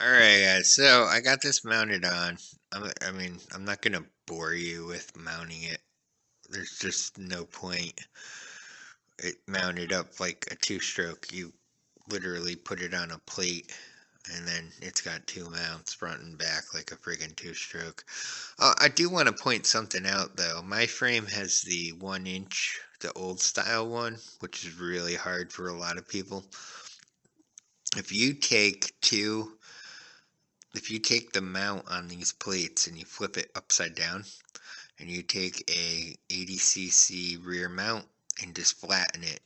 Alright guys, so I got this mounted on. I'm not gonna bore you with mounting it. There's just no point. It mounted up like a two-stroke. You literally put it on a plate and then it's got two mounts front and back like a friggin' two-stroke. I do want to point something out though. My frame has the 1 inch, the old style one, which is really hard for a lot of people. If you take two If you take the mount on these plates and you flip it upside down, and you take a 80cc rear mount and just flatten it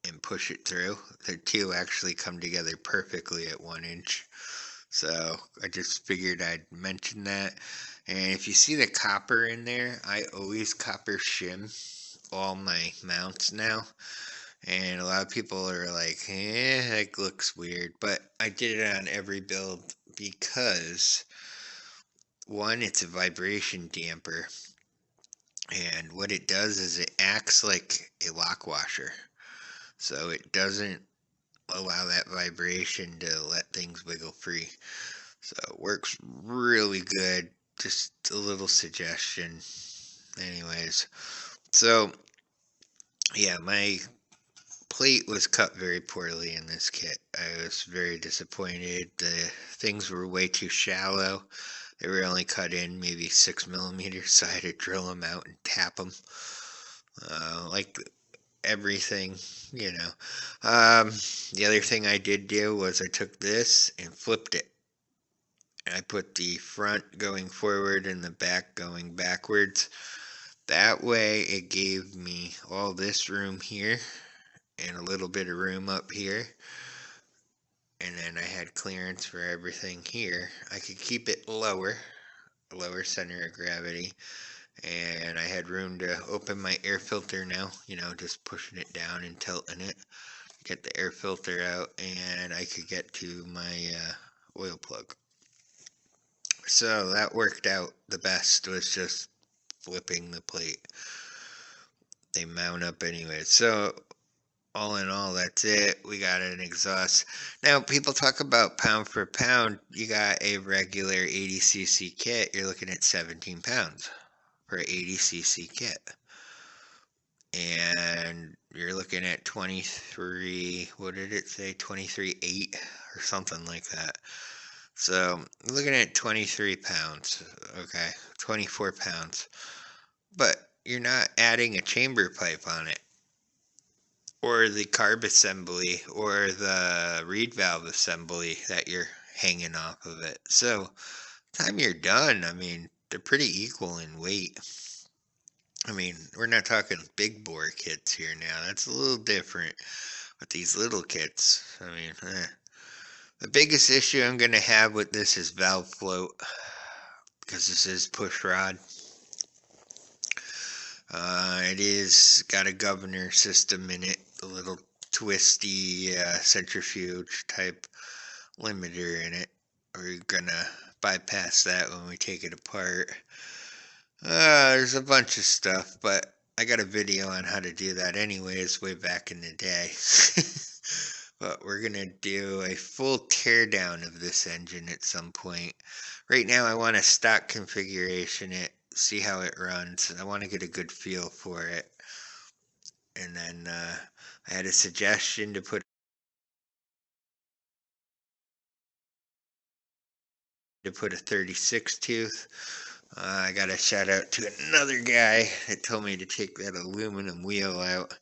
and push it through, the two actually come together perfectly at 1 inch. So I just figured I'd mention that. And if you see the copper in there, I always copper shim all my mounts now. And a lot of people are like, that looks weird. But I did it on every build because one, it's a vibration damper, and what it does is it acts like a lock washer, so it doesn't allow that vibration to let things wiggle free. So it works really good. Just a little suggestion. Anyways, so yeah, my plate was cut very poorly in this kit. I was very disappointed. The things were way too shallow. They were only cut in maybe 6 millimeters, so I had to drill them out and tap them. Like everything, you know. The other thing I did do was I took this and flipped it. I put the front going forward and the back going backwards. That way it gave me all this room here and a little bit of room up here. And then I had clearance for everything here. I could keep it lower center of gravity, and I had room to open my air filter now, just pushing it down and tilting it, get the air filter out, and I could get to my oil plug. So that worked out the best, was just flipping the plate. They mount up anyway. So all in all, that's it. We got an exhaust. Now, people talk about pound for pound. You got a regular 80cc kit, you're looking at 17 pounds for an 80cc kit. And you're looking at 23, what did it say? 23.8 or something like that. So, looking at 23 pounds, okay, 24 pounds. But you're not adding a chamber pipe on it, or the carb assembly, or the reed valve assembly that you're hanging off of it. So, time you're done, they're pretty equal in weight. We're not talking big bore kits here now. That's a little different. But these little kits, The biggest issue I'm going to have with this is valve float, because this is push rod. It is got a governor system in it, a little twisty centrifuge type limiter in it. We're gonna bypass that when we take it apart. There's a bunch of stuff, but I got a video on how to do that anyways way back in the day. But we're gonna do a full teardown of this engine at some point. Right now I want to stock configuration it, see how it runs. I want to get a good feel for it. And then I had a suggestion to put a 36 tooth. I got a shout out to another guy that told me to take that aluminum wheel out.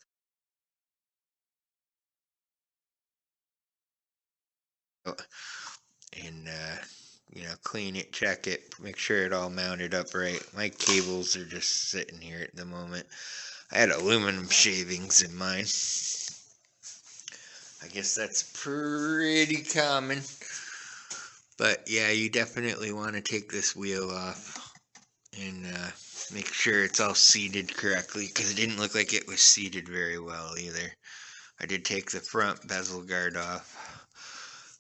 And clean it, check it, make sure it all mounted up right. My cables are just sitting here at the moment. I had aluminum shavings in mine. I guess that's pretty common. But yeah, you definitely want to take this wheel off and make sure it's all seated correctly, because it didn't look like it was seated very well either. I did take the front bezel guard off.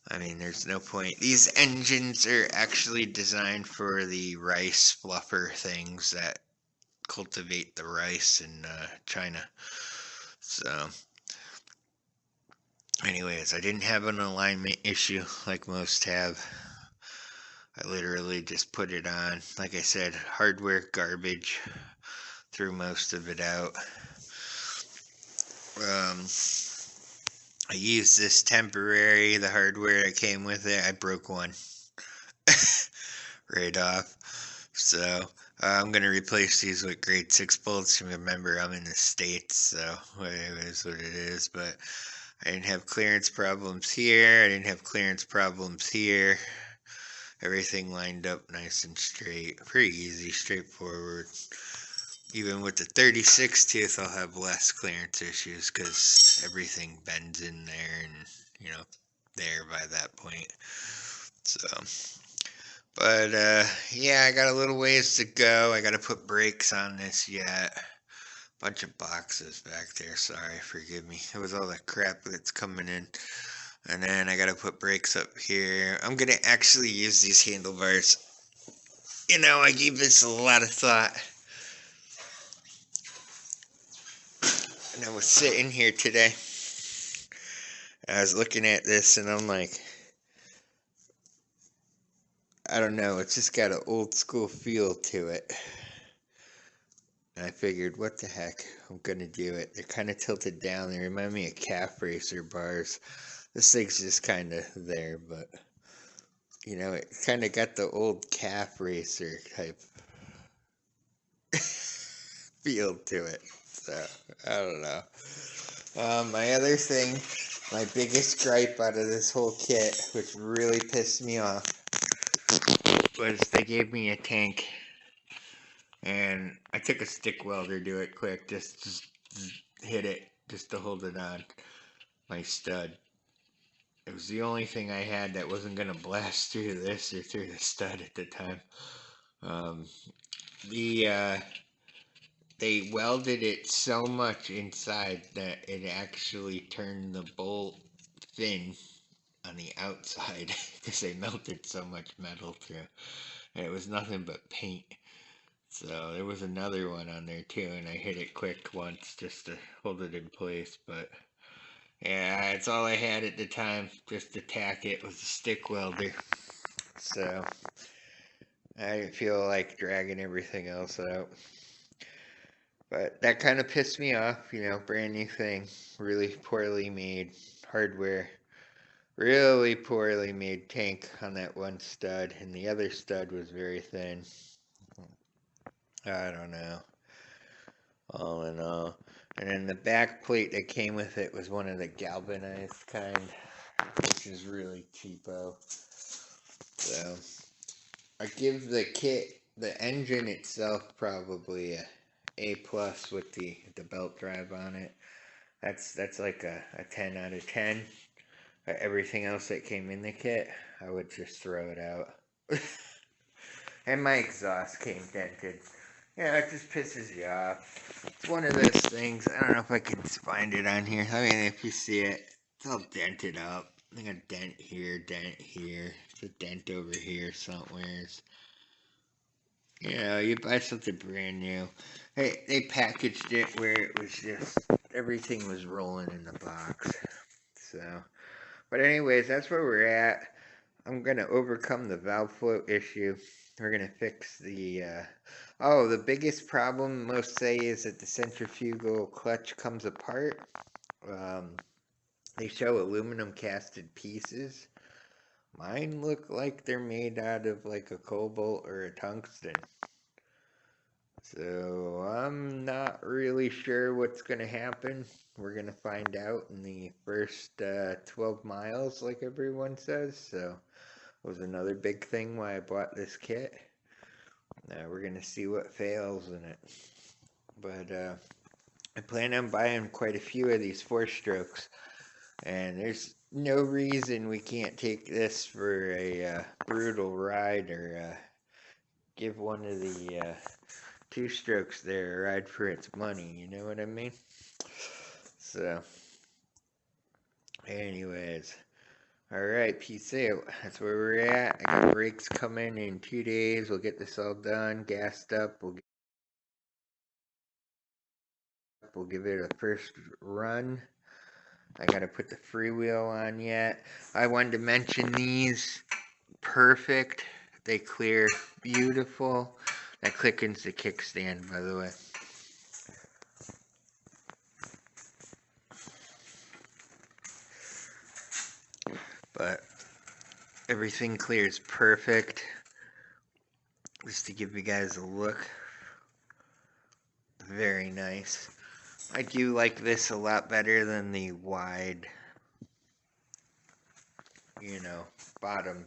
There's no point. These engines are actually designed for the rice fluffer things that cultivate the rice in China. So, anyways, I didn't have an alignment issue like most have. I literally just put it on. Like I said, hardware garbage. Threw most of it out. I used this temporary, the hardware that came with it. I broke one right off. So I'm going to replace these with grade 6 bolts. Remember, I'm in the States, so it is what it is. But I didn't have clearance problems here. I didn't have clearance problems here. Everything lined up nice and straight. Pretty easy, straightforward. Even with the 36 tooth, I'll have less clearance issues because everything bends in there and, there by that point. So, but, yeah, I got a little ways to go. I got to put brakes on this yet. Bunch of boxes back there. Sorry, forgive me. It was all that crap that's coming in. And then I got to put brakes up here. I'm going to actually use these handlebars. I gave this a lot of thought. And I was sitting here today. I was looking at this and I'm like, I don't know, it's just got an old school feel to it. And I figured, what the heck, I'm gonna do it. They're kind of tilted down. They remind me of calf racer bars. This thing's just kind of there, but, it kind of got the old calf racer type feel to it. So, I don't know. My other thing, my biggest gripe out of this whole kit, which really pissed me off, was they gave me a tank, and I took a stick welder to do it quick, just hit it, just to hold it on my stud. It was the only thing I had that wasn't going to blast through this or through the stud at the time. They welded it so much inside that it actually turned the bolt thin on the outside because they melted so much metal through. And it was nothing but paint. So there was another one on there too, and I hit it quick once just to hold it in place. But yeah, that's all I had at the time, just to tack it, was a stick welder. So I didn't feel like dragging everything else out. But that kind of pissed me off, brand new thing, really poorly made hardware, really poorly made tank on that one stud, and the other stud was very thin. I don't know. All in all. And then the back plate that came with it was one of the galvanized kind, which is really cheapo. So I give the kit, the engine itself, probably a plus with the belt drive on it. That's like a 10 out of 10. Everything else that came in the kit, I would just throw it out. And my exhaust came dented. Yeah, it just pisses you off. It's one of those things. I don't know if I can find it on here. I mean, if you see it, it's all dented up. I got a dent here, it's a dent over here somewheres. You buy something brand new. They packaged it where it was just, everything was rolling in the box. So, but anyways, that's where we're at. I'm going to overcome the valve float issue. We're going to fix the, the biggest problem most say is that the centrifugal clutch comes apart. They show aluminum casted pieces. Mine look like they're made out of like a cobalt or a tungsten. So I'm not really sure what's going to happen. We're going to find out in the first 12 miles, like everyone says. So it was another big thing why I bought this kit. Now we're going to see what fails in it. But I plan on buying quite a few of these 4-strokes. And there's no reason we can't take this for a brutal ride, or give one of the 2-strokes there a ride for its money, you know what I mean? So, anyways, alright, peace out. That's where we're at. I got brakes coming in 2 days. We'll get this all done, gassed up. We'll give it a first run. I gotta put the freewheel on yet. I wanted to mention these. Perfect They clear beautiful. That clicking's the kickstand, by the way. But everything clears perfect. Just to give you guys a look. Very nice. I do like this a lot better than the wide, bottom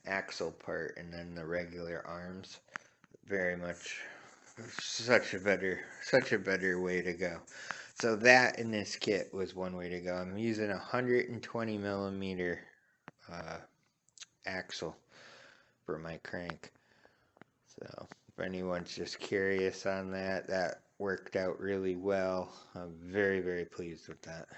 axle part and then the regular arms. Very much such a better way to go. So that in this kit was one way to go. I'm using a 120 millimeter axle for my crank. So if anyone's just curious on that, that worked out really well. I'm very, very pleased with that.